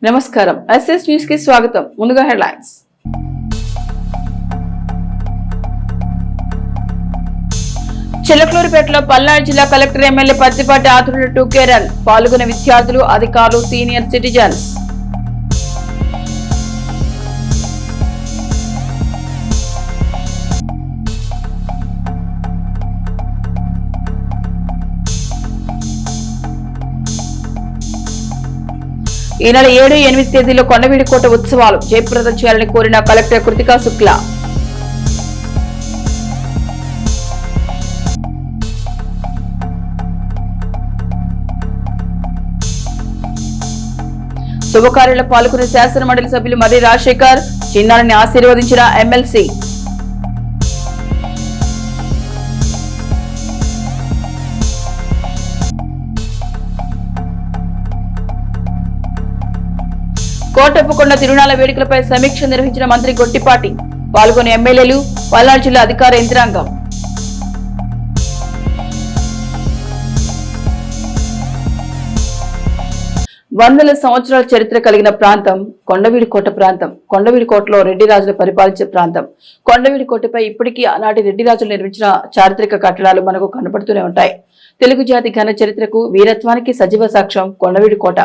నమస్కారం SS news కి స్వాగతం. ముందుగా హెడ్లైన్స్. చిలకలూరిపేటలో పల్నాడు జిల్లా కలెక్టర్ ఎమ్మెల్యే పత్తిపాటి ఆధ్వర్యంలో 2K రన్ పాల్గొన్న విద్యార్థులు, అధికారులు, సీనియర్ సిటిజన్స్. ఈ నెల 7, 8 తేదీలో కొండవీడికోట ఉత్సవాలు జయప్రదం చేయాలని కోరిన కలెక్టర్ కృతికా శుక్లా. శుభకార్యాల్లో పాల్గొనే శాసన మండలి సభ్యులు మర్రి రాజశేఖర్, చిన్నారిని ఆశీర్వదించిన ఎమ్మెల్సీ. కోటప్పకొండ తిరునాళ్ల వేడుకలపై సమీక్ష నిర్వహించిన మంత్రి గొట్టిపాటి, పాల్గొనే ఎమ్మెల్యేలు, పల్నాడు జిల్లా అధికార యంత్రాంగం. వందల సంవత్సరాల చరిత్ర కలిగిన ప్రాంతం కొండవీడికోట ప్రాంతం. కొండవీడికోటలో రెడ్డి రాజులు పరిపాలించే ప్రాంతం. కొండవీడికోటపై ఇప్పటికీ ఆనాటి రెడ్డి రాజులు నిర్మించిన చారిత్రక కట్టడాలు మనకు కనపడుతూనే ఉంటాయి. తెలుగు జాతి ఘన చరిత్రకు, వీరత్వానికి సజీవ సాక్ష్యం కొండవీడికోట.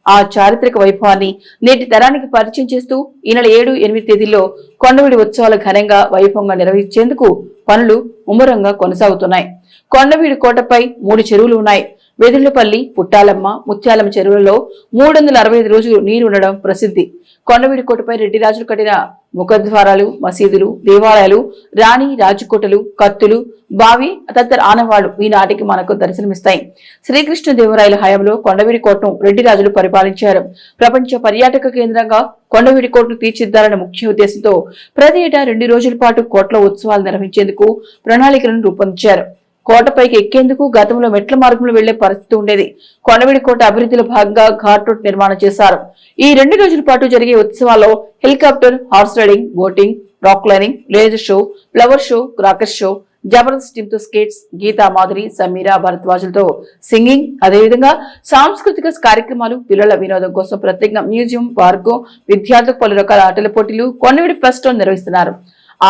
ఆ చారిత్రక వైభవాన్ని నేటి తరానికి పరిచయం చేస్తూ ఈ నెల 7, 8 తేదీల్లో కొండవీడి ఉత్సవాలు ఘనంగా వైభవంగా నిర్వహించేందుకు పనులు ముమ్మరంగా కొనసాగుతున్నాయి. కొండవీడి కోటపై 3 చెరువులు ఉన్నాయి. వెదుళ్లపల్లి, పుట్టాలమ్మ, ముత్యాలమ్మ చెరువులలో 365 రోజులు నీరు ఉండడం ప్రసిద్ధి. కొండవీడి కోటపై రెడ్డి రాజులు కట్టిన ముఖద్వారాలు, మసీదులు, దేవాలయాలు, రాణి రాజకోటలు, కత్తులు, బావి తదితర ఆనవాళ్లు ఈనాటికి మనకు దర్శనమిస్తాయి. శ్రీకృష్ణదేవరాయల హయాంలో కొండవీడి కోటను రెడ్డి రాజులు పరిపాలించారు. ప్రపంచ పర్యాటక కేంద్రంగా కొండవీడి కోటను తీర్చిదిద్దాలన్న ముఖ్య ఉద్దేశంతో ప్రతి ఏటా 2 రోజుల పాటు కోటలో ఉత్సవాలు నిర్వహించేందుకు ప్రణాళికలను రూపొందించారు. కోటపైకి ఎక్కేందుకు గతంలో మెట్ల మార్గంలో వెళ్లే పరిస్థితి ఉండేది. కొండవీడి కోట అభివృద్ధిలో భాగంగా ఘాట్ రోడ్ నిర్మాణం చేశారు. ఈ 2 రోజుల పాటు జరిగే ఉత్సవాల్లో helicopter, horse riding, boating, rock climbing, laser show, flower show, cracker show, Jabardasth team తో స్కేట్స్, గీతా మాధురి, సమీరా భరద్వాజులతో సింగింగ్, అదేవిధంగా సాంస్కృతిక కార్యక్రమాలు, పిల్లల వినోదం కోసం ప్రత్యేకంగా మ్యూజియం, పార్కు, విద్యార్థులకు పలు రకాల ఆటల పోటీలు కొండవీడి ఫెస్ట్ నిర్వహిస్తున్నారు.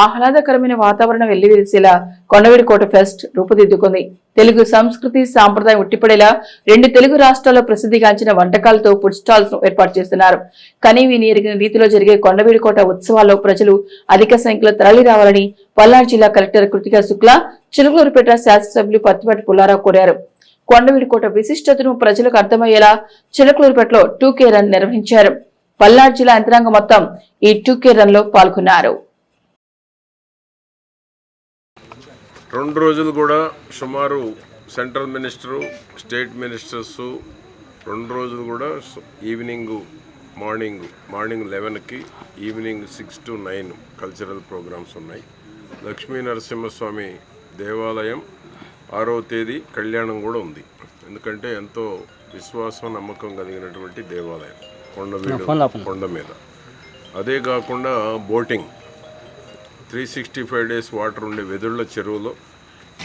ఆహ్లాదకరమైన వాతావరణం వెల్లివిరిసేలా కొండవీడి కోట ఫెస్ట్ రూపుదిద్దుకుంది. తెలుగు సంస్కృతి సాంప్రదాయం ఉట్టిపడేలా 2 తెలుగు రాష్ట్రాల్లో ప్రసిద్ధిగాంచిన వంటకాలతో ఫుడ్ స్టాల్స్ ను ఏర్పాటు చేస్తున్నారు. కనీవిని ఎరిగిన రీతిలో జరిగే కొండవీడి కోట ఉత్సవాల్లో ప్రజలు అధిక సంఖ్యలో తరలి రావాలని పల్నాడు జిల్లా కలెక్టర్ కృతికా శుక్లా, చిలకలూరిపేట శాసనసభ్యులు పత్తిపాటి పుల్లారావు కోరారు. కొండవీడి కోట విశిష్టతను ప్రజలకు అర్థమయ్యేలా చిలకలూరిపేటలో 2K రన్ నిర్వహించారు. పల్నాడు జిల్లా యంత్రాంగం మొత్తం ఈ 2K రన్ లో పాల్గొన్నారు. 2 రోజులు కూడా సుమారు సెంట్రల్ మినిస్టరు, స్టేట్ మినిస్టర్స్ 2 రోజులు కూడా మార్నింగ్ 11కి, ఈవినింగ్ 6 to 9 కల్చరల్ ప్రోగ్రామ్స్ ఉన్నాయి. లక్ష్మీ నరసింహస్వామి దేవాలయం 6వ తేదీ కళ్యాణం కూడా ఉంది. ఎందుకంటే ఎంతో విశ్వాసం, నమ్మకం కలిగినటువంటి దేవాలయం కొండ మీద. అదే కాకుండా బోటింగ్ 365 days వాటర్ ఉండే వెదుళ్ళ చెరువులో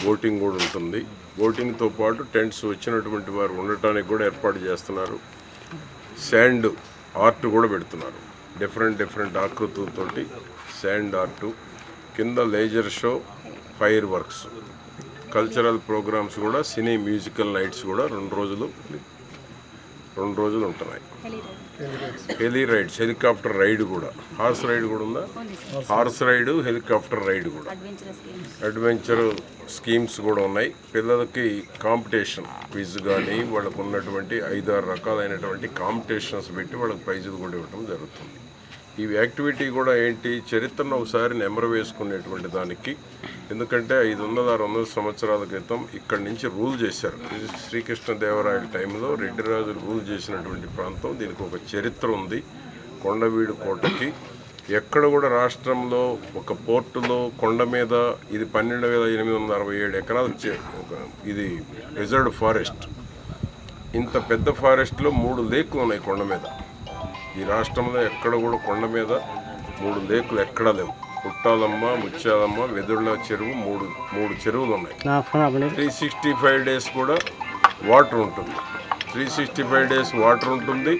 బోటింగ్ కూడా ఉంటుంది. బోటింగ్తో పాటు టెంట్స్ వచ్చినటువంటి వారు ఉండటానికి కూడా ఏర్పాటు చేస్తున్నారు. శాండ్ ఆర్ట్ కూడా పెడుతున్నారు. డిఫరెంట్ ఆకృతులతోటి శాండ్ ఆర్టు, కింద laser show, fireworks, cultural programmes కూడా, సినీ మ్యూజికల్ నైట్స్ కూడా 2 రోజులు ఉంటున్నాయి. హెలీ రైడ్స్, హెలికాప్టర్ రైడ్ కూడా, హార్స్ రైడ్ కూడా ఉందా, హార్స్ రైడ్, హెలికాప్టర్ రైడ్ కూడా, అడ్వెంచర్ స్కీమ్స్ కూడా ఉన్నాయి. పిల్లలకి కాంపిటీషన్, క్విజ్ కానీ వాళ్ళకు ఉన్నటువంటి 5-6 రకాలైనటువంటి కాంపిటీషన్స్ పెట్టి వాళ్ళకి ప్రైజులు కూడా ఇవ్వడం జరుగుతుంది. ఈ యాక్టివిటీ కూడా ఏంటి, చరిత్రను ఒకసారి నెమరు వేసుకునేటువంటి దానికి. ఎందుకంటే 500-600 సంవత్సరాల క్రితం ఇక్కడి నుంచి రూల్ చేశారు. శ్రీకృష్ణదేవరాయల టైంలో రెడ్డి రాజులు రూల్ చేసినటువంటి ప్రాంతం. దీనికి ఒక చరిత్ర ఉంది. కొండవీడి కోటకి ఎక్కడ కూడా రాష్ట్రంలో ఒక పోర్టులో కొండ మీద ఇది 12,867 ఎకరాలు ఇది రిజర్వ్డ్ ఫారెస్ట్. ఇంత పెద్ద ఫారెస్ట్లో 3 లేకులు ఉన్నాయి కొండ మీద. ఈ రాష్ట్రంలో ఎక్కడ కూడా కొండ మీద 3 లేకులు ఎక్కడా లేవు. పుట్టాలమ్మ, ముత్యాలమ్మ, వెదుళ్ళ చెరువు, 3 చెరువులు ఉన్నాయి. 365 days కూడా వాటర్ ఉంటుంది. 365 days వాటర్ ఉంటుంది.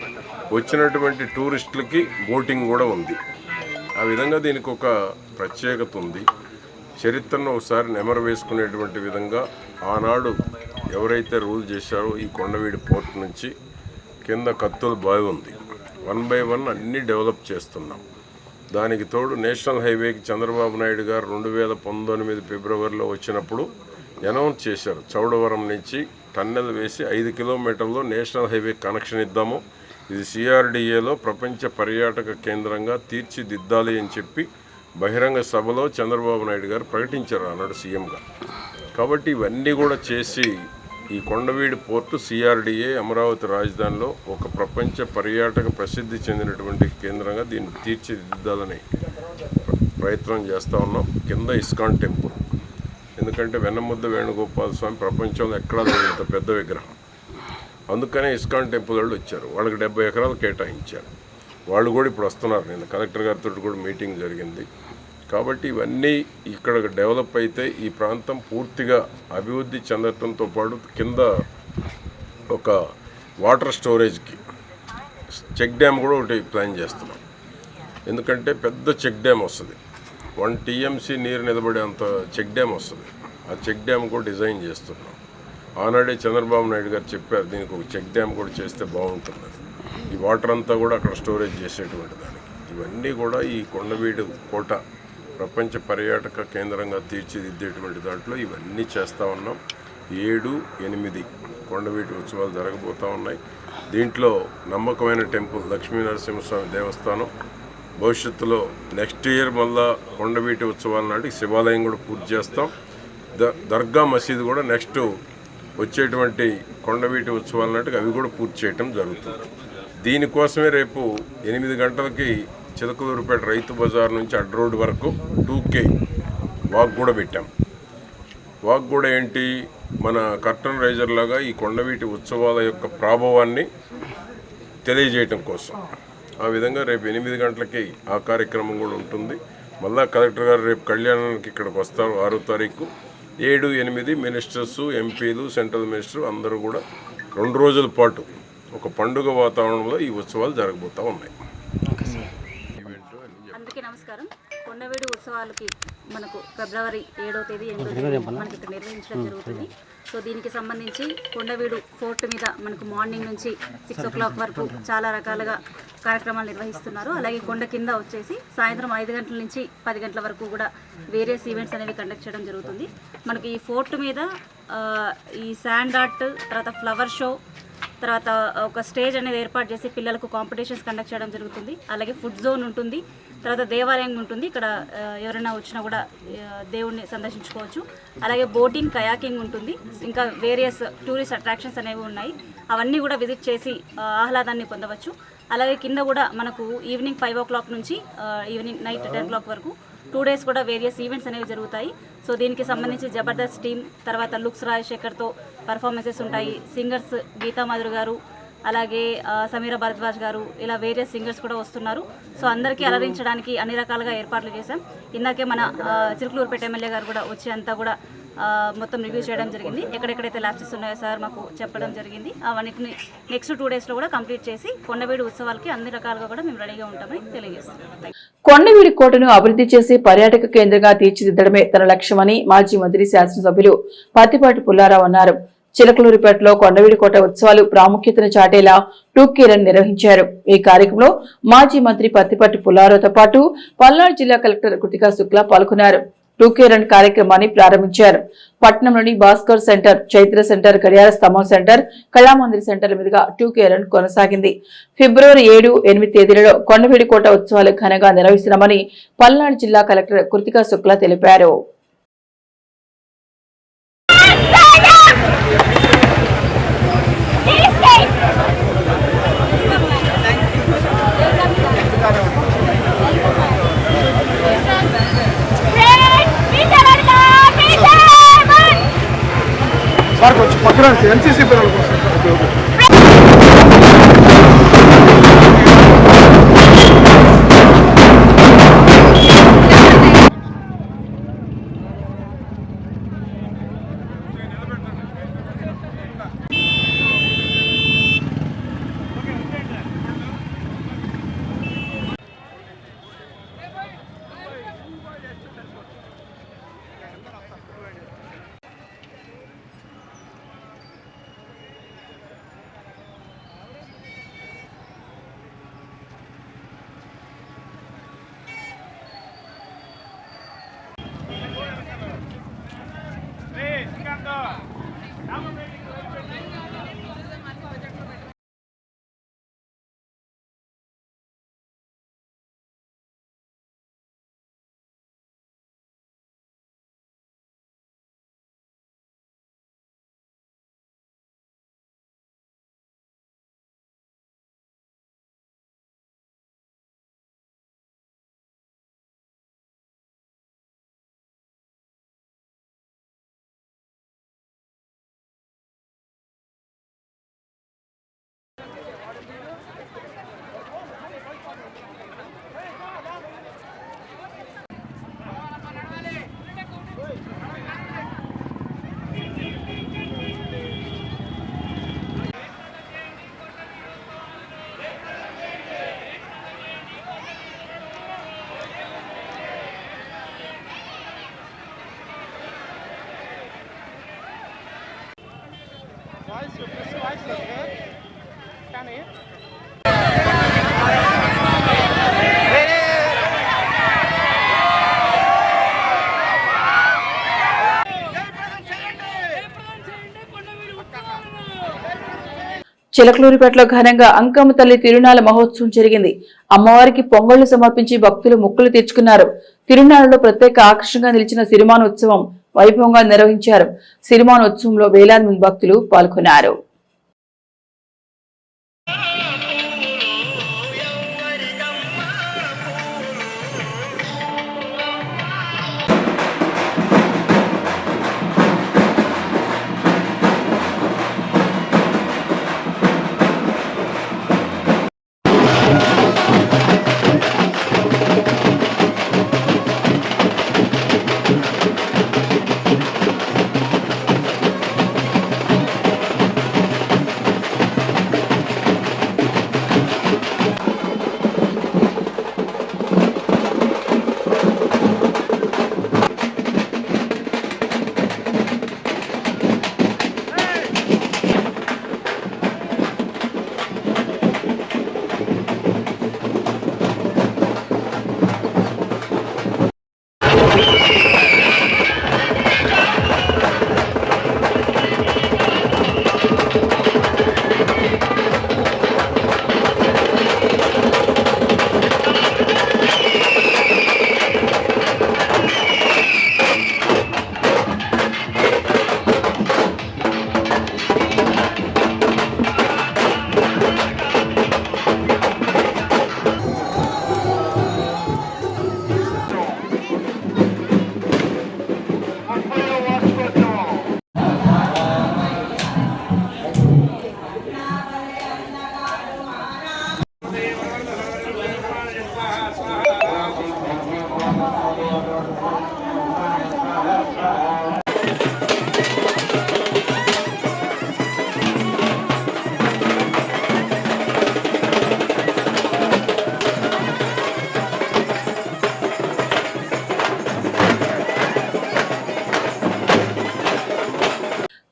వచ్చినటువంటి టూరిస్టులకి బోటింగ్ కూడా ఉంది. ఆ విధంగా దీనికి ఒక ప్రత్యేకత ఉంది. చరిత్రను ఒకసారి నెమరు వేసుకునేటువంటి విధంగా ఆనాడు ఎవరైతే రూల్ చేశారో ఈ కొండవీడి పోర్ట్ నుంచి కింద కత్తుల బావి ఉంది. 1 by 1 అన్నీ డెవలప్ చేస్తున్నాం. దానికి తోడు నేషనల్ హైవేకి చంద్రబాబు నాయుడు గారు 2019 ఫిబ్రవరిలో వచ్చినప్పుడు అనౌన్స్ చేశారు, చౌడవరం నుంచి టన్నెల్ వేసి 5 కిలోమీటర్లో నేషనల్ హైవే కనెక్షన్ ఇద్దాము, ఇది సిఆర్డిఏలో ప్రపంచ పర్యాటక కేంద్రంగా తీర్చిదిద్దాలి అని చెప్పి బహిరంగ సభలో చంద్రబాబు నాయుడు గారు ప్రకటించారు అన్నాడు సీఎంగా. కాబట్టి ఇవన్నీ కూడా చేసి ఈ కొండవీడి పోర్టు సిఆర్డిఏ అమరావతి రాజధానిలో ఒక ప్రపంచ పర్యాటక ప్రసిద్ధి చెందినటువంటి కేంద్రంగా దీన్ని తీర్చిదిద్దాలని ప్రయత్నం చేస్తూ ఉన్నాం. కింద ఇస్కాన్ టెంపుల్, ఎందుకంటే వెన్నముద్ద వేణుగోపాల స్వామి ప్రపంచంలో ఎక్కడా లేనంత పెద్ద విగ్రహం, అందుకనే ఇస్కాన్ టెంపుల్ వాళ్ళు వచ్చారు. వాళ్ళకి 70 ఎకరాలు కేటాయించారు. వాళ్ళు కూడా ఇప్పుడు వస్తున్నారు. నేను కలెక్టర్ గారితో కూడా మీటింగ్ జరిగింది. కాబట్టి ఇవన్నీ ఇక్కడ డెవలప్ అయితే ఈ ప్రాంతం పూర్తిగా అభివృద్ధి చెందడంతో పాటు కింద ఒక వాటర్ స్టోరేజ్కి చెక్ డ్యామ్ కూడా ఒకటి ప్లాన్ చేస్తున్నాం. ఎందుకంటే పెద్ద చెక్ డ్యామ్ వస్తుంది, 1 TMC నీరు నిలబడేంత చెక్ డ్యామ్ వస్తుంది. ఆ చెక్ డ్యామ్ కూడా డిజైన్ చేస్తున్నాం. ఆనాడే చంద్రబాబు నాయుడు గారు చెప్పారు, దీనికి ఒక చెక్ డ్యామ్ కూడా చేస్తే బాగుంటుంది, ఈ వాటర్ అంతా కూడా అక్కడ స్టోరేజ్ చేసేటువంటి దానికి. ఇవన్నీ కూడా ఈ కొండవీడు కోట ప్రపంచ పర్యాటక కేంద్రంగా తీర్చిదిద్దేటువంటి దాంట్లో ఇవన్నీ చేస్తూ ఉన్నాం. 7, 8 కొండవీటి ఉత్సవాలు జరగబోతూ ఉన్నాయి. దీంట్లో నమ్మకమైన టెంపుల్ లక్ష్మీ నరసింహస్వామి దేవస్థానం, భవిష్యత్తులో నెక్స్ట్ ఇయర్ మళ్ళా కొండవీటి ఉత్సవాల నాటికి శివాలయం కూడా పూర్తి చేస్తాం. దర్గా మసీదు కూడా నెక్స్ట్ వచ్చేటువంటి కొండవీటి ఉత్సవాల నాటికి అవి కూడా పూర్తి చేయటం జరుగుతుంది. దీనికోసమే రేపు 8 గంటలకి చిలకలూరుపేట రైతు బజార్ నుంచి అడ్ రోడ్ వరకు 2K వాక్ కూడా పెట్టాం. వాక్ కూడా ఏంటి, మన కర్టన్ రైజర్ లాగా ఈ కొండవీటి ఉత్సవాల యొక్క ప్రాభవాన్ని తెలియజేయటం కోసం. ఆ విధంగా రేపు 8 గంటలకి ఆ కార్యక్రమం కూడా ఉంటుంది. మళ్ళా కలెక్టర్ గారు రేపు కళ్యాణానికి ఇక్కడికి వస్తారు 6వ తారీఖు. 7, 8 మినిస్టర్స్, ఎంపీలు, సెంట్రల్ మినిస్టర్ అందరూ కూడా 2 రోజుల పాటు ఒక పండుగ వాతావరణంలో ఈ ఉత్సవాలు జరగబోతూ ఉన్నాయి. అందరికీ నమస్కారం. కొండవీడు ఉత్సవాలకి మనకు ఫిబ్రవరి 7వ తేదీ 8వ మనకి ఇక్కడ నిర్వహించడం జరుగుతుంది. సో దీనికి సంబంధించి కొండవీడు ఫోర్ట్ మీద మనకు మార్నింగ్ నుంచి 6 o'clock వరకు చాలా రకాలుగా కార్యక్రమాలు నిర్వహిస్తున్నారు. అలాగే కొండ కింద వచ్చేసి సాయంత్రం 5 గంటల నుంచి 10 గంటల వరకు కూడా వేరియస్ ఈవెంట్స్ అనేవి కండక్ట్ చేయడం జరుగుతుంది. మనకి ఈ ఫోర్ట్ మీద ఈ శాండ్ ఆర్ట్, తర్వాత ఫ్లవర్ షో, తర్వాత ఒక స్టేజ్ అనేది ఏర్పాటు చేసి పిల్లలకు కాంపిటీషన్స్ కండక్ట్ చేయడం జరుగుతుంది. అలాగే ఫుడ్ జోన్ ఉంటుంది, తర్వాత దేవాలయం ఉంటుంది. ఇక్కడ ఎవరైనా వచ్చినా కూడా దేవుణ్ణి సందర్శించుకోవచ్చు. అలాగే బోటింగ్, కయాకింగ్ ఉంటుంది. ఇంకా వేరియస్ టూరిస్ట్ అట్రాక్షన్స్ అనేవి ఉన్నాయి. అవన్నీ కూడా విజిట్ చేసి ఆహ్లాదాన్ని పొందవచ్చు. అలాగే కింద కూడా మనకు ఈవినింగ్ 5 o'clock నుంచి ఈవినింగ్ నైట్ 10 o'clock వరకు 2 days కూడా వేరియస్ ఈవెంట్స్ అనేవి జరుగుతాయి. సో దీనికి సంబంధించి జబర్దస్త్ టీమ్, తర్వాత లుక్స్ రాజశేఖర్తో పర్ఫార్మెన్సెస్ ఉంటాయి. సింగర్స్ గీతా మాధురి గారు, అలాగే సమీర భరద్వాజ్ గారు, ఇలా వేరియస్ సింగర్స్ కూడా వస్తున్నారు. సో అందరికీ అలరించడానికి అన్ని రకాలుగా ఏర్పాట్లు చేశాం. ఇందాకే మన చిలుకలూరుపేట ఎమ్మెల్యే గారు కూడా వచ్చి అంతా కూడా మొత్తం రివ్యూ చేయడం జరిగింది. ఎక్కడెక్కడైతే ల్యాబ్సెస్ ఉన్నాయో సార్ మాకు చెప్పడం జరిగింది. అవన్నిటిని నెక్స్ట్ 2 daysలో కూడా కంప్లీట్ చేసి కొండవీడు ఉత్సవాలకి అన్ని రకాలుగా కూడా మేము రెడీగా ఉంటామని తెలియజేస్తున్నాం. కొండవీడి కోటను అభివృద్ధి చేసి పర్యాటక కేంద్రంగా తీర్చిదిద్దడమే తన లక్ష్యమని మాజీ మంత్రి శాసనసభ్యులు పత్తిపాటి పుల్లారావు అన్నారు. చిలకలూరిపేటలో కొండవీడి కోట ఉత్సవాలు ప్రాముఖ్యతను చాటేలా 2K రన్ నిర్వహించారు. ఈ కార్యక్రమంలో మాజీ మంత్రి పత్తిపాటి పుల్లారావుతో పాటు పల్నాడు జిల్లా కలెక్టర్ కృతికా శుక్లా పాల్గొన్నారు. 2K రన్ కార్యక్రమాన్ని ప్రారంభించారు. పట్టణంలోని భాస్కర్ సెంటర్, చైత్ర సెంటర్, గడియార స్తంభం సెంటర్, కళామందిర్ సెంటర్ మీదుగా 2K రన్ కొనసాగింది. ఫిబ్రవరి 7, 8 తేదీలలో కొండవీడి కోట ఉత్సవాలు ఘనంగా నిర్వహిస్తున్నామని పల్నాడు జిల్లా కలెక్టర్ కృతికా శుక్లా తెలిపారు. కొంచెం పక్కన ఎన్సీసీ పిల్లల కోసం చిలకలూరిపేటలో ఘనంగా అంకమ్మ తల్లి తిరునాళ్ల మహోత్సవం జరిగింది. అమ్మవారికి పొంగళ్లు సమర్పించి భక్తులు మొక్కులు తీర్చుకున్నారు. తిరునాళ్లలో ప్రత్యేక ఆకర్షణగా నిలిచిన సిరిమానోత్సవం వైభవంగా నిర్వహించారు. సిరిమానోత్సవంలో వేలాది మంది భక్తులు పాల్గొన్నారు.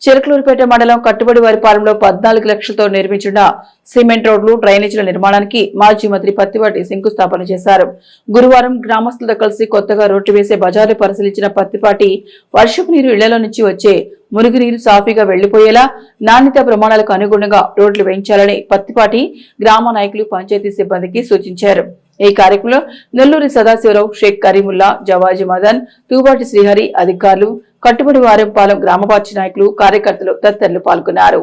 చిలకలూరిపేట మండలం కట్టుబడి వారిపాలెంలో 14 లక్షలతో నిర్మించిన సిమెంట్ రోడ్లు, డ్రైనేజీల నిర్మాణానికి మాజీ మంత్రి పత్తిపాటి శంకుస్థాపన చేశారు. గురువారం గ్రామస్తులతో కలిసి కొత్తగా రోడ్డు వేసే బజార్లు పరిశీలించిన పత్తిపాటి వర్షపు నీరు ఇళ్లలో నుంచి వచ్చే మురుగునీరు సాఫీగా వెళ్లిపోయేలా నాణ్యత ప్రమాణాలకు అనుగుణంగా రోడ్లు వేయించాలని పత్తిపాటి గ్రామ నాయకులు, పంచాయతీ సిబ్బందికి సూచించారు. ఈ కార్యక్రమంలో నెల్లూరి సదాశివరావు, షేక్ కరీముల్లా, జవాజీ మదన్, తూబాటి శ్రీహరి, అధికారులు, కట్టుబడి వారెంపాలెం గ్రామ పార్టీ నాయకులు, కార్యకర్తలు తదితరులు పాల్గొన్నారు.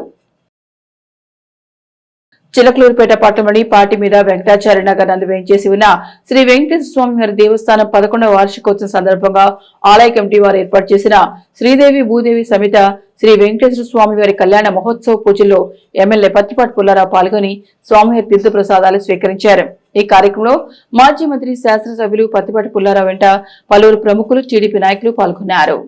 చిలకలూరిపేట పట్టణంలోని పార్టీ మీద వెంకటాచార్య నగర్ నందు వేయించేసి ఉన్న శ్రీ వెంకటేశ్వర స్వామి వారి దేవస్థానం 11వ వార్షికోత్సవం సందర్భంగా ఆలయ కమిటీ వారు ఏర్పాటు చేసిన శ్రీదేవి భూదేవి సమేత శ్రీ వెంకటేశ్వర స్వామి వారి కళ్యాణ మహోత్సవ పూజల్లో ఎమ్మెల్యే పత్తిపాటి పుల్లారావు పాల్గొని స్వామివారి తీర్థ ప్రసాదాలు స్వీకరించారు. ఈ కార్యక్రమంలో మాజీ మంత్రి, శాసనసభ్యులు పత్తిపాటి పుల్లారావు వెంట పలువురు ప్రముఖులు, టీడీపీ నాయకులు పాల్గొన్నారు.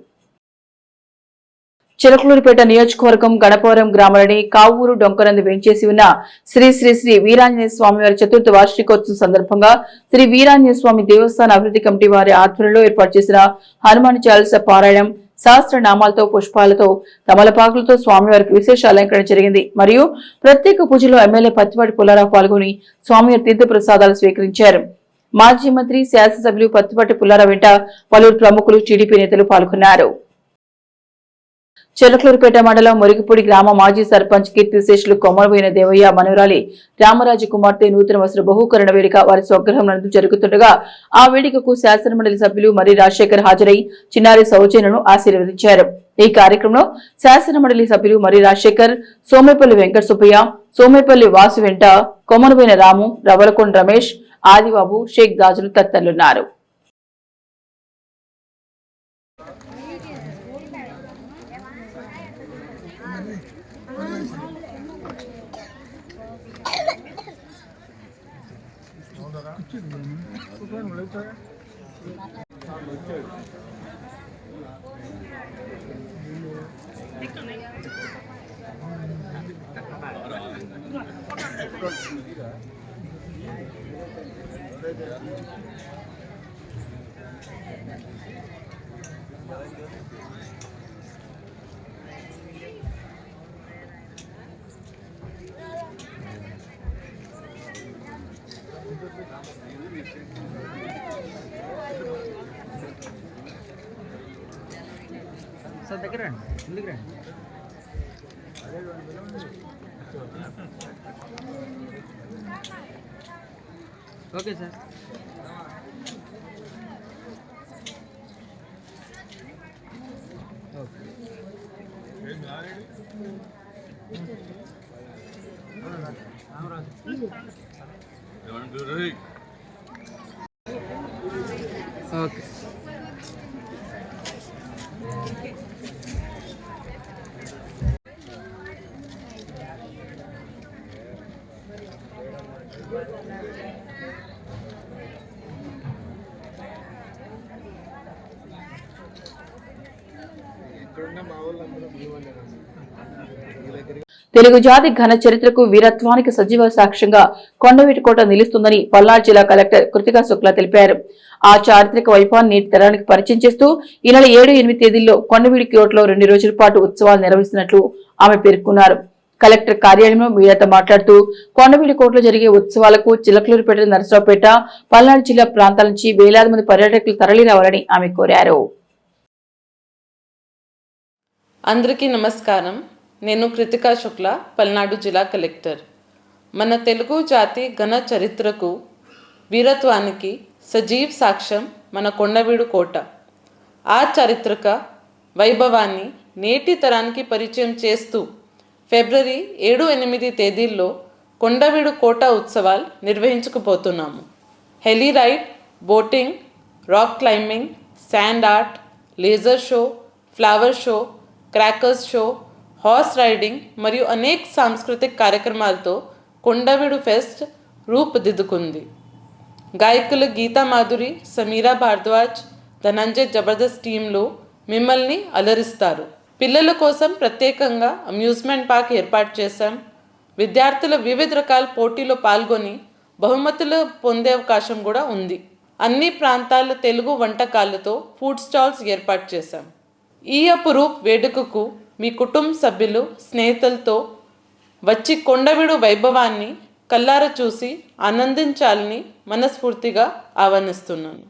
చిలకలూరిపేట నియోజకవర్గం గణపవరం గ్రామంలోని కావూరు డొంకనందు వేంచేసి ఉన్న శ్రీ శ్రీ శ్రీ వీరాంజనేయ స్వామి వారి 4వ వార్షికోత్సవం సందర్భంగా శ్రీ వీరాంజనేయ స్వామి దేవస్థాన అభివృద్ధి కమిటీ వారి ఆధ్వర్యంలో ఏర్పాటు చేసిన హనుమాన్ చాలీసా పారాయణం, సహస్రనామాలతో, పుష్పాలతో, తమలపాకులతో స్వామివారికి విశేష అలంకరణ జరిగింది. మరియు ప్రత్యేక పూజలో ఎమ్మెల్యే పత్తిపాటి పుల్లారావు పాల్గొని స్వామివారి తీర్థ ప్రసాదాలు స్వీకరించారు. మాజీ మంత్రి, శాసనసభ్యులు పత్తిపాటి పుల్లారావు వెంట పలువురు ప్రముఖులు, టీడీపీ నేతలు పాల్గొన్నారు. చిలకలూరిపేట మండలం మురిగిపూడి గ్రామ మాజీ సర్పంచ్ కీర్తిశేషులు కొమ్మరబోయిన దేవయ్య మనవరాలి రామరాజు కుమార్తె నూతన వస్త్ర బహుకరణ వేడుక వారి స్వగృహం నందు జరుగుతుండగా ఆ వేడుకకు శాసనమండలి సభ్యులు మరి రాజశేఖర్ హాజరై చిన్నారి సౌజన్యను ఆశీర్వదించారు. ఈ కార్యక్రమంలో శాసనమండలి సభ్యులు మరి రాజశేఖర్, సోమేపల్లి వెంకట సుబ్బయ్య, సోమేపల్లి వాసు వెంట కొమ్మరబోయిన రాము, రవలకొండ రమేష్, ఆదిబాబు, షేక్ గాజులు తదితరులున్నారు. Okay sir. ఓకే. తెలుగు జాతి ఘన చరిత్రకు వీరత్వానికి సజీవ సాక్ష్యంగా కొండవీటికోట నిలుస్తుందని పల్నాడు జిల్లా కలెక్టర్ కృతికా శుక్లా తెలిపారు. ఆ చారిత్రక వైభవాన్ని నేటి తరానికి పరిచయం చేస్తూ ఈ నెల 7-8 తేదీల్లో కొండవీటికోటలో 2 రోజుల పాటు ఉత్సవాలు నిర్వహిస్తున్నట్లు ఆమె పేర్కొన్నారు. కలెక్టర్ కార్యాలయంలో మీడియాతో మాట్లాడుతూ కొండవీటికోటలో జరిగే ఉత్సవాలకు చిలకలూరుపేట, నరసరావుపేట, పల్నాడు జిల్లా ప్రాంతాల నుంచి వేలాది మంది పర్యాటకులు తరలి రావాలని ఆమె కోరారు. అందరికీ నమస్కారం. నేను కృతికా శుక్లా, పల్నాడు జిల్లా కలెక్టర్. మన తెలుగు జాతి ఘన చరిత్రకు వీరత్వానికి సజీవ్ సాక్ష్యం మన కొండవీడు కోట. ఆ చారిత్రక వైభవాన్ని నేటి తరానికి పరిచయం చేస్తూ ఫిబ్రవరి 7-8 తేదీల్లో కొండవీడు కోట ఉత్సవాలు నిర్వహించుకుపోతున్నాము. Heli ride, boating, rock climbing, sand art, laser show, flower show, crackers show, horse riding మరియు అనేక సాంస్కృతిక కార్యక్రమాలతో కొండవీడు ఫెస్ట్ రూపుదిద్దుకుంది. గాయకులు గీతా మాధురి, సమీరా భారద్వాజ్, ధనంజయ్ జబర్దస్త్ టీంలు మిమ్మల్ని అలరిస్తారు. పిల్లల కోసం ప్రత్యేకంగా అమ్యూజ్మెంట్ పార్క్ ఏర్పాటు చేశాం. విద్యార్థులు వివిధ రకాల పోటీలో పాల్గొని బహుమతులు పొందే అవకాశం కూడా ఉంది. అన్ని ప్రాంతాల తెలుగు వంటకాలతో ఫుడ్ స్టాల్స్ ఏర్పాటు చేశాం. ఈ అపురూప్ వేడుకకు మీ కుటుంబ సభ్యులు, స్నేహితులతో వచ్చి కొండవీడు వైభవాన్ని కల్లార చూసి ఆనందించాలని మనస్ఫూర్తిగా ఆహ్వానిస్తున్నాను.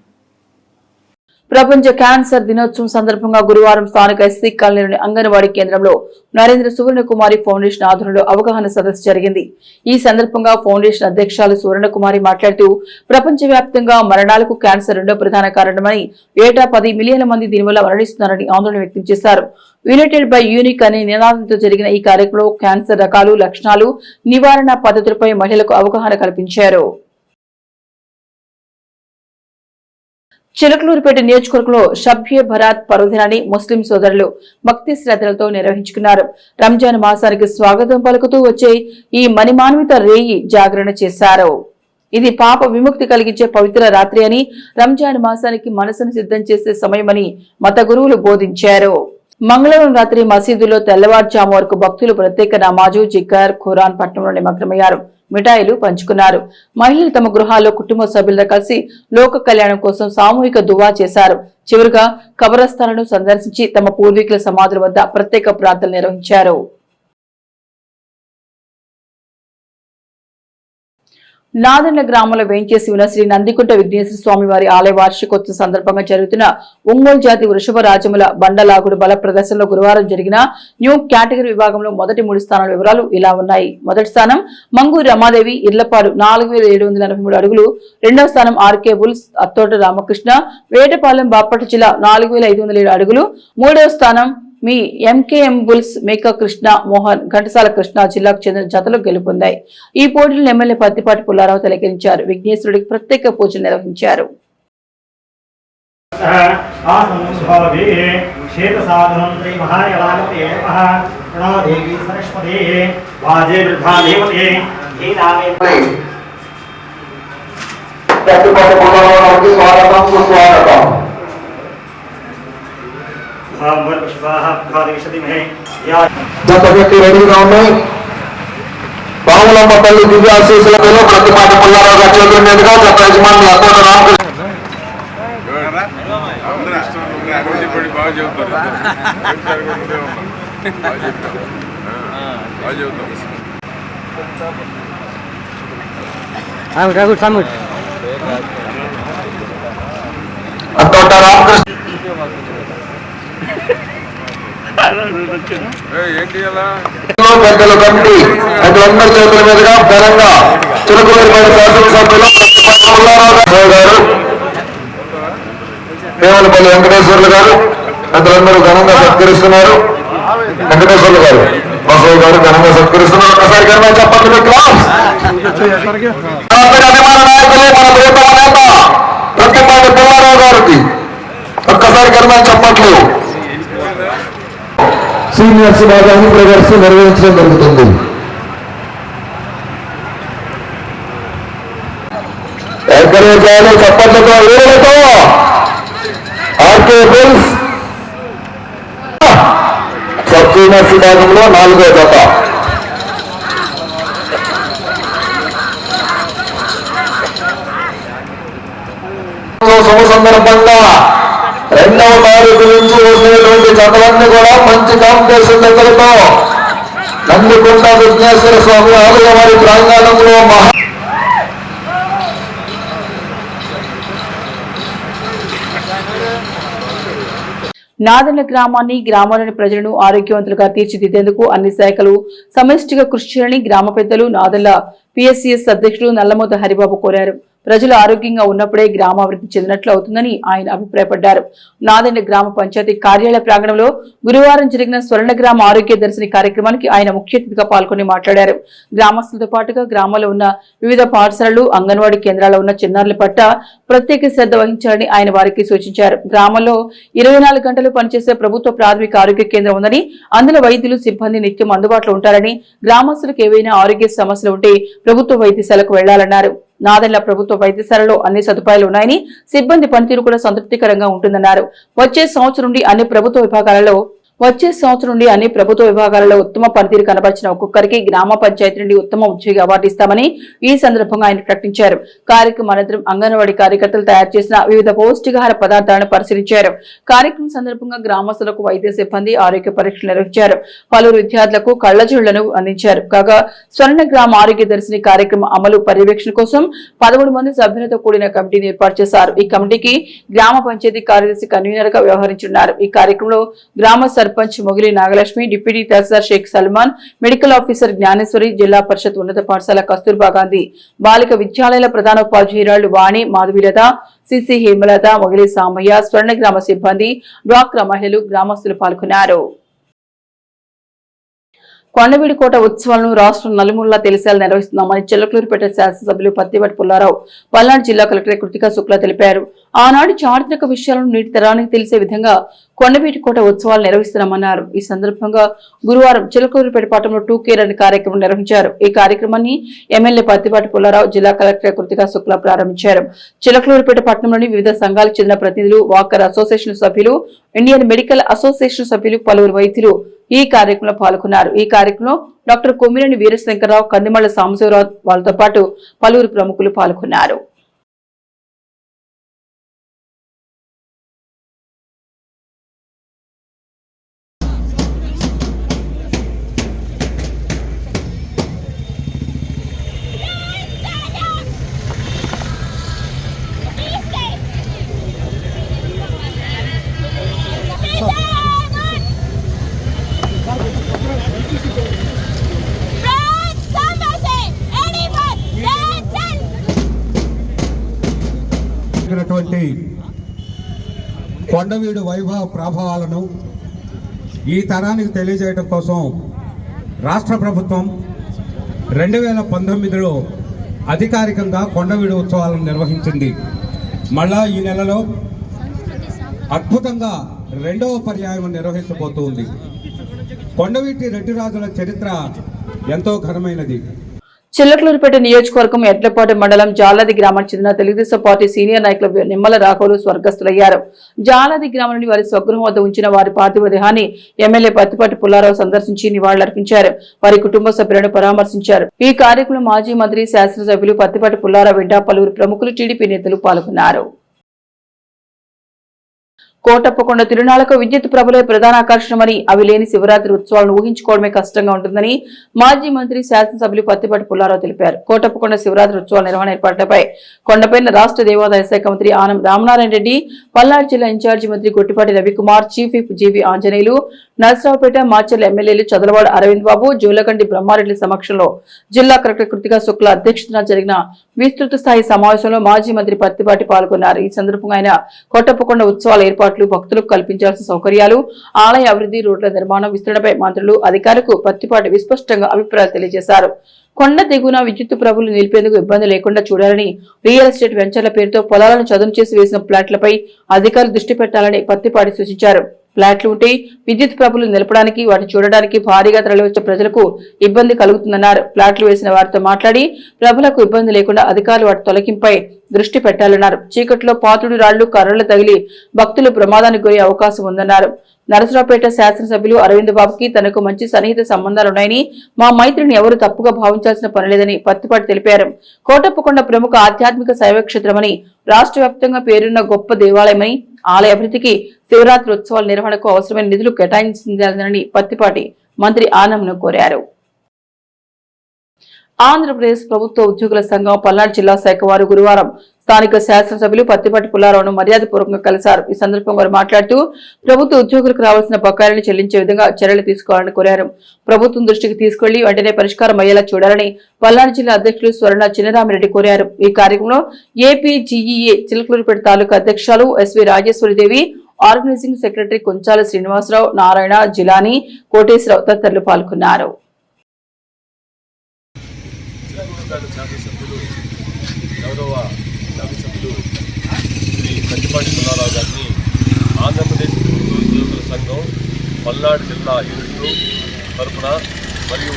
ప్రపంచ క్యాన్సర్ దినోత్సవం సందర్భంగా గురువారం స్థానిక ఎస్సీ కాలనీలోని అంగన్వాడీ కేంద్రంలో నరేంద్ర సువర్ణకుమారి ఫౌండేషన్ ఆధ్వర్యంలో అవగాహన సదస్సు జరిగింది. ఈ సందర్భంగా ఫౌండేషన్ అధ్యక్షులు సువర్ణకుమారి మాట్లాడుతూ ప్రపంచవ్యాప్తంగా మరణాలకు క్యాన్సర్ రెండో ప్రధాన కారణమని, ఏటా 10 మిలియన్ల మంది దీనివల్ల మరణిస్తున్నారని ఆందోళన వ్యక్తం చేశారు. యునైటెడ్ బై యూనిక్ అనే నినాదంతో జరిగిన ఈ కార్యక్రమంలో క్యాన్సర్ రకాలు, లక్షణాలు, నివారణ పద్ధతులపై మహిళలకు అవగాహన కల్పించారు. చిలకలూరుపేట నియోజకవర్గంలో షబ్బే బరాత్ పర్వదినాన్ని ముస్లిం సోదరులు భక్తి శ్రద్ధలతో నిర్వహించుకున్నారు. రంజాన్ మాసానికి స్వాగతం పలుకుతూ వచ్చే ఈ మణిమాన్విత రేయి జాగరణ చేశారు. ఇది పాప విముక్తి కలిగించే పవిత్ర రాత్రి అని, రంజాన్ మాసానికి మనసును సిద్ధం చేసే సమయమని మత గురువులు బోధించారు. మంగళవారం రాత్రి మసీదులో తెల్లవారుజాము వరకు భక్తులు ప్రత్యేక నమాజు, జిక్కర్, ఖురాన్ పఠనంలో నిమగ్నమయ్యారు. మిఠాయిలు పంచుకున్నారు. మహిళలు తమ గృహాల్లో కుటుంబ సభ్యులతో కలిసి లోక కళ్యాణం కోసం సామూహిక దువా చేశారు. చివరిగా కబరస్థానాలను సందర్శించి తమ పూర్వీకుల సమాధుల వద్ద ప్రత్యేక ప్రార్థనలు నిర్వహించారు. నాదెండ్ల గ్రామంలో వేంచేసి ఉన్న శ్రీ నందికుంట విఘ్నేశ్వర స్వామి వారి ఆలయ వార్షికోత్సవ సందర్భంగా జరుగుతున్న ఒంగోలు జాతి వృషభ రాజముల బండలాగుడు బల ప్రదర్శనలో గురువారం జరిగిన న్యూ కేటగిరీ విభాగంలో మొదటి 3 స్థానాల వివరాలు ఇలా ఉన్నాయి. మొదటి స్థానం మంగూరి రమాదేవి ఇర్లపాడు 4783 అడుగులు, రెండవ స్థానం ఆర్కే బుల్స్ అత్తోట రామకృష్ణ వేటపాలెం బాపట్ల జిల్లా 4507 అడుగులు, మూడవ స్థానం మీ ఎంకేఎం బుల్స్ మేకా కృష్ణ మోహన్ ఘంటసాల కృష్ణ జిల్లాకు చెందిన జతలు గెలుపొందాయి. ఈ పోటీలను ఎమ్మెల్యే పత్తిపాటి పుల్లారావు తిలకరించారు. విఘ్నేశ్వరుడికి ప్రత్యేక పూజలు నిర్వహించారు. రెడీగా ఉన్నాయి. బాములమ్మ తల్లి దివ్య ఆశీస్సులతో ప్రతిపాటి పుల్లారావు గారు చేతులుగా గత యజమాని అతోట రామకృష్ణ అతోట రామకృష్ణ ఏంటి అలా పెద్దల కమిటీ పెద్దలందరి చేతుల మీదుగా ఘనంగా చిలుకూరుపేట శాసనసభ్యులు పుల్లారావు గారు, వేములపల్లి వెంకటేశ్వర్లు గారు పెద్దలందరూ ఘనంగా సత్కరిస్తున్నారు. వెంకటేశ్వర్లు గారు, బసవ గారు ఘనంగా సత్కరిస్తున్నారు. ఒకసారి ఘనంగా చెప్పండి. అభిమాన నాయకులు మన ప్రియతమ నేత ప్రతిపాటి పుల్లారావు గారికి ఒక్కసారి ఘనంగా చెప్పట్లు. సీనియర్స్ విభాగాన్ని ప్రదర్శన నిర్వహించడం జరుగుతుంది. ఎంకరేజ్ చేయాలి చప్పట్లతో, వీరులతో. ఆర్కే బిల్స్ సబ్ సీనియర్స్ విభాగంలో 4వ జత. శుభ సందర్భంగా 2వ తారీఖు నుంచి వచ్చేటువంటి జతలన్నీ కూడా మంచి కాంపిటీషన్ జతలతో నందికొండ విఘ్నేశ్వర స్వామి ఆలయ వారి ప్రాంగణంలో నాదెండ్ల గ్రామాన్ని, గ్రామాలోని ప్రజలను ఆరోగ్యవంతులుగా తీర్చిదిద్దేందుకు అన్ని శాఖలు సమిష్టిగా కృషి చేయాలని గ్రామ పెద్దలు నాదెండ్ల పిఎస్సిఎస్ అధ్యక్షులు నల్లమోద హరిబాబు కోరారు. ప్రజలు ఆరోగ్యంగా ఉన్నప్పుడే గ్రామాభివృద్ధి చెందినట్లు అవుతుందని ఆయన అభిప్రాయపడ్డారు. నాదెండ్ల గ్రామ పంచాయతీ కార్యాలయ ప్రాంగణంలో గురువారం జరిగిన స్వర్ణ గ్రామ ఆరోగ్య దర్శిని కార్యక్రమానికి ఆయన ముఖ్య అతిథిగా పాల్గొని మాట్లాడారు. గ్రామస్తులతో పాటుగా గ్రామంలో ఉన్న వివిధ పాఠశాలలు, అంగన్వాడీ కేంద్రాల్లో ఉన్న చిన్నారుల పట్ల ప్రత్యేక శ్రద్ధ వహించాలని ఆయన వారికి సూచించారు. గ్రామంలో 24 గంటలు పనిచేసే ప్రభుత్వ ప్రాథమిక ఆరోగ్య కేంద్రం ఉందని, అందులో వైద్యులు, సిబ్బంది నిత్యం అందుబాటులో ఉంటారని, గ్రామస్తులకు ఏవైనా ఆరోగ్య సమస్యలు ఉంటే ప్రభుత్వ వైద్యశాలకు వెళ్లాలన్నారు. నాదెండ్ల ప్రభుత్వ వైద్యశాలలో అన్ని సదుపాయాలు ఉన్నాయని, సిబ్బంది పనితీరు కూడా సంతృప్తికరంగా ఉంటుందన్నారు. వచ్చే సంవత్సరం నుండి అన్ని ప్రభుత్వ విభాగాలలో ఉత్తమ పనితీరు కనబరిచిన ఒక్కొక్కరికి గ్రామ పంచాయతీ నుండి ఉత్తమ ఉద్యోగి అవార్డు ఇస్తామని ఈ సందర్భంగా ఆయన ప్రకటించారు. కార్యక్రమం అనంతరం అంగన్వాడీ కార్యకర్తలు తయారు చేసిన వివిధ పౌష్టికాహార పదార్థాలను పరిశీలించారు. కార్యక్రమం సందర్భంగా గ్రామస్తులకు వైద్య సిబ్బంది ఆరోగ్య పరీక్షలు నిర్వహించారు. పలువురు విద్యార్థులకు కళ్లజోళ్లను అందించారు. కాగా స్వర్ణ గ్రామ ఆరోగ్య దర్శిని కార్యక్రమం అమలు పర్యవేక్షణ కోసం 13 మంది సభ్యులతో కూడిన కమిటీని ఏర్పాటు చేశారు. ఈ కమిటీకి గ్రామ పంచాయతీ కార్యదర్శి కన్వీనర్ గా వ్యవహరించనున్నారు. ఈ కార్యక్రమంలో గ్రామ సర్పంచ్ మొగిలి నాగలక్ష్మి, డిప్యూటీ తహసీల్దార్ షేక్ సల్మాన్, మెడికల్ ఆఫీసర్ జ్ఞానేశ్వరి, జిల్లా పరిషత్ ఉన్నత పాఠశాల కస్తూర్బా గాంధీ బాలిక విద్యాలయాల ప్రధానోపాధ్యాయురాలు వాణి మాధవీలత, సిసి హేమలత, మొగిలి సామయ్య, స్వర్ణగ్రామ సిబ్బంది, డ్వాక్రా మహిళలు, గ్రామస్తులు పాల్గొన్నారు. కొండవీడి కోట ఉత్సవాలను రాష్ట్రం నలుమూలలా తెలిసేలా నిర్వహిస్తున్నామని చిలకలూరుపేట శాసనసభ్యులు పత్తిపాటి పుల్లారావు పల్నాడు జిల్లా కలెక్టర్ కృతికా శుక్లా తెలిపారు. ఆనాడు చారిత్రక విషయాలను నేటి తరానికి తెలిసే విధంగా కొండవీటి కోట ఉత్సవాలు నిర్వహిస్తున్నామన్నారు. ఈ సందర్భంగా గురువారం చిలకలూరుపేట పట్టణంలో 2K రన్ కార్యక్రమం నిర్వహించారు. ఈ కార్యక్రమాన్ని ఎమ్మెల్యే పత్తిపాటి పుల్లారావు, జిల్లా కలెక్టర్ కృతికా శుక్లా ప్రారంభించారు. చిలకలూరుపేట పట్టణంలోని వివిధ సంఘాలకు చెందిన ప్రతినిధులు, వాకర్ అసోసియేషన్ సభ్యులు, ఇండియన్ మెడికల్ అసోసియేషన్ సభ్యులు, పలువురు వైద్యులు ఈ కార్యక్రమంలో పాల్గొన్నారు. ఈ కార్యక్రమంలో డాక్టర్ కొమ్మినేని వీరశంకరరావు, కందిమళ్ల సాంబశివరావు వాళ్ళతో పాటు పలువురు ప్రముఖులు పాల్గొన్నారు. కొండవీడు వైభవ ప్రభావాలను ఈ తరానికి తెలియజేయడం కోసం రాష్ట్ర ప్రభుత్వం 2019లో అధికారికంగా కొండవీడు ఉత్సవాలను నిర్వహించింది. మళ్ళా ఈ నెలలో అద్భుతంగా 2వ పర్యాయం నిర్వహించబోతుంది. కొండవీటి రెడ్డిరాజుల చరిత్ర ఎంతో ఘనమైనది. చిల్లకలూరుపేట నియోజకవర్గం ఎడ్లపాడు మండలం జాలాది గ్రామానికి చెందిన తెలుగుదేశం పార్టీ సీనియర్ నాయకులు నిమ్మల రాఘవులు స్వర్గస్థులయ్యారు. జాలాది గ్రామంలోని వారి స్వగృహం వద్ద ఉంచిన వారి పార్థివ దేహాన్ని ఎమ్మెల్యే పత్తిపాటి పుల్లారావు సందర్శించి నివాళులర్పించారు. వారి కుటుంబ సభ్యులను పరామర్శించారు. ఈ కార్యక్రమంలో మాజీ మంత్రి, శాసనసభ్యులు పత్తిపాటి పుల్లారావు వెంట పలువురు ప్రముఖులు, టీడీపీ నేతలు పాల్గొన్నారు. కోటప్పకొండ తిరునాళ్లకు విద్యుత్ ప్రభులే ప్రధాన ఆకర్షణమని అవి లేని శివరాత్రి ఉత్సవాలను ఊహించుకోవడమే కష్టంగా ఉంటుందని మాజీ మంత్రి శాసనసభ్యులు పత్తిపాటి పుల్లారావు తెలిపారు. కోటప్పకొండ శివరాత్రి ఉత్సవాల నిర్వహణ ఏర్పాట్లపై కొండపైన రాష్ట్ర దేవాదాయ శాఖ మంత్రి ఆనం రామనారాయణ రెడ్డి, పల్నాడు జిల్లా ఇన్ఛార్జి మంత్రి గొట్టిపాటి రవికుమార్, చీఫ్ విప్ జీవి ఆంజనేయులు, నరసరావుపేట మాచర్ల ఎమ్మెల్యేలు చదలవాడ అరవింద్ బాబు, జోలకండి బ్రహ్మారెడ్డి సమక్షంలో జిల్లా కలెక్టర్ కృతికా శుక్లా అధ్యక్షతన జరిగిన విస్తృత స్థాయి సమావేశంలో మాజీ మంత్రి పత్తిపాటి పాల్గొన్నారు. ఈ సందర్భంగా ఆయన కోటప్పకొండ ఉత్సవాల ఏర్పాట్లు, భక్తులకు కల్పించాల్సిన సౌకర్యాలు, ఆలయ అభివృద్ధి, రోడ్ల నిర్మాణం, విస్తరణపై మంత్రులు, అధికారులకు పత్తిపాటి విస్పష్టంగా అభిప్రాయాలు తెలియజేశారు. కొండ దిగువన విద్యుత్ ప్రభులు నిలిపేందుకు ఇబ్బంది లేకుండా చూడాలని, రియల్ ఎస్టేట్ వెంచర్ల పేరుతో పొలాలను చదును చేసి వేసిన ఫ్లాట్లపై అధికారులు దృష్టి పెట్టాలని పత్తిపాటి సూచించారు. ఫ్లాట్లు ఉంటే విద్యుత్ ప్రభులు నిలపడానికి, వాటిని చూడడానికి భారీగా తరలివచ్చే ప్రజలకు ఇబ్బంది కలుగుతుందన్నారు. ఫ్లాట్లు వేసిన వారితో మాట్లాడి ప్రభులకు ఇబ్బంది లేకుండా అధికారులు వాటి తొలగింపై దృష్టి పెట్టాలన్నారు. చీకట్లో పాతుడు రాళ్లు, కర్రలు తగిలి భక్తులు ప్రమాదానికి గురే అవకాశం ఉందన్నారు. నరసరావుపేట శాసనసభ్యులు అరవింద్ బాబుకి తనకు మంచి సన్నిహిత సంబంధాలున్నాయని, మా మైత్రిని ఎవరు తప్పుగా భావించాల్సిన పనిలేదని పత్తిపాటి తెలిపారు. కోటప్పకొండ ప్రముఖ ఆధ్యాత్మిక శైవక్షేత్రమని, రాష్ట్ర వ్యాప్తంగా పేరున్న గొప్ప దేవాలయమని, ఆలయ అభివృద్ధికి, శివరాత్రి ఉత్సవాల నిర్వహణకు అవసరమైన నిధులు కేటాయించాలని పత్తిపాటి మంత్రి ఆనంను కోరారు. ఆంధ్రప్రదేశ్ ప్రభుత్వ ఉద్యోగుల సంఘం పల్నాడు జిల్లా శాఖ వారు గురువారం స్థానిక శాసనసభ్యులు పత్తిపాటి పుల్లారావును మర్యాదపూర్వకంగా కలిశారు. ఈ సందర్భంగా వారు మాట్లాడుతూ ప్రభుత్వ ఉద్యోగులకు రావాల్సిన బకాయిలను చెల్లించే విధంగా చర్యలు తీసుకోవాలని కోరారు. ప్రభుత్వం దృష్టికి తీసుకెళ్లి వెంటనే పరిష్కారం అయ్యేలా చూడాలని పల్నాడు జిల్లా అధ్యక్షులు స్వర్ణ చిన్నరామిరెడ్డి కోరారు. ఈ కార్యక్రమంలో ఏపీజీఈఏ చిలకలూరుపేట తాలూకా అధ్యక్షులు SV Rajeswaridevi, organising secretary Konchala Srinivasarao, Narayana, Jilani, Koteswararao తదితరులు పాల్గొన్నారు. గౌరవ శాసనసభ్యులు శ్రీ పత్తిపాటి పుల్లారావు గారిని ఆంధ్రప్రదేశ్ ప్రభుత్వ ఉద్యోగుల సంఘం పల్నాడు జిల్లా యూనిట్లు తరఫున మరియు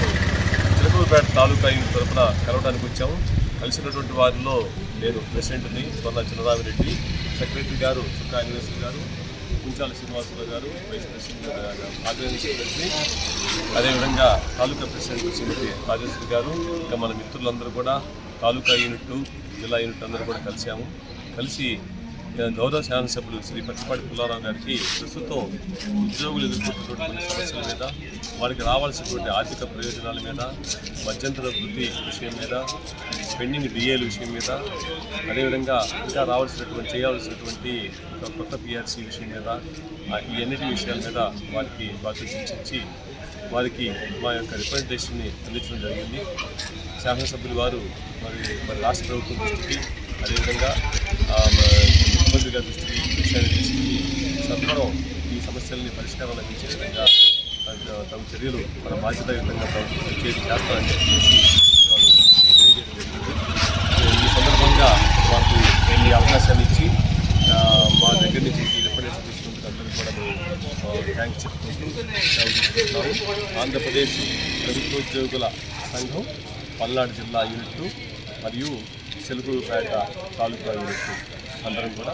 చిలకలూరుపేట తాలూకా యూనిట్ తరఫున కలవడానికి వచ్చాము. కలిసినటువంటి వారిలో నేను ప్రెసిడెంట్ని స్వర్ణ చిన్నరామిరెడ్డి, సెక్రటరీ గారు చుక్కా యూనివర్సిటీ గారు, కుంచాల శ్రీనివాసరావు గారు, వైస్ ప్రెసిడెంట్ ఆర్గనైజింగ్ సెక్రటరీ, అదేవిధంగా తాలూకా ప్రెసిడెంట్ శ్రీమతి రాజేశ్వరి గారు, ఇంకా మన మిత్రులందరూ కూడా తాలూకా యూనిట్లు, జిల్లా యూనిట్ అందరూ కూడా కలిసి గౌరవ శాసనసభ్యులు శ్రీ పత్తిపాటి పుల్లారావు గారికి ప్రస్తుతం ఉద్యోగులు ఎదుర్కొంటున్నటువంటి సమస్యల మీద, వారికి రావాల్సినటువంటి ఆర్థిక ప్రయోజనాల మీద, మధ్యంతర వృత్తి విషయం మీద, పెండింగ్ డిఏల విషయం మీద, అదేవిధంగా ఇంకా చేయాల్సినటువంటి కొత్త పిఆర్సీ విషయం మీద, ఈ అన్నిటి విషయాల మీద వారికి చర్చించి వారికి మా యొక్క రిప్రజెంటేషన్ని అందించడం జరిగింది. శాసనసభ్యులు వారు మరి రాష్ట్ర ప్రభుత్వం దృష్టికి, అదేవిధంగా ముఖ్యమంత్రి గారి దృష్టికి విషయాన్ని తీసుకుని సత్వరం ఈ సమస్యల్ని పరిష్కారం లభించే విధంగా తమ చర్యలు మన బాధ్యతాయుతంగా ప్రభుత్వం చేస్తారని చెప్పేసి వారు తెలియజేయడం జరిగింది. ఈ సందర్భంగా మాకు ఈ అవకాశాన్ని ఇచ్చి మా దగ్గర నుంచి ఈ రిప్రజెంటేషన్ తీసుకున్నందుకు అందరికీ కూడా మేము థ్యాంక్స్ చెప్పుకుంటూ తీసుకుంటున్నాము. ఆంధ్రప్రదేశ్ ప్రభుత్వోద్యోగుల సంఘం పల్నాడు జిల్లా యూనిట్లు మరియు చిలకలూరుపేట తాలూకా యూనిట్లు అందరం కూడా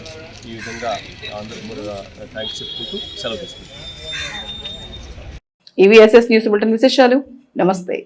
ఈ విధంగా అందరికీ కూడా థ్యాంక్స్ చెప్పుకుంటూ సెలవు తీసుకుంటాం. ఈవీఎస్ఎస్ న్యూస్ బులెటిన్ విశేషాలు. నమస్తే.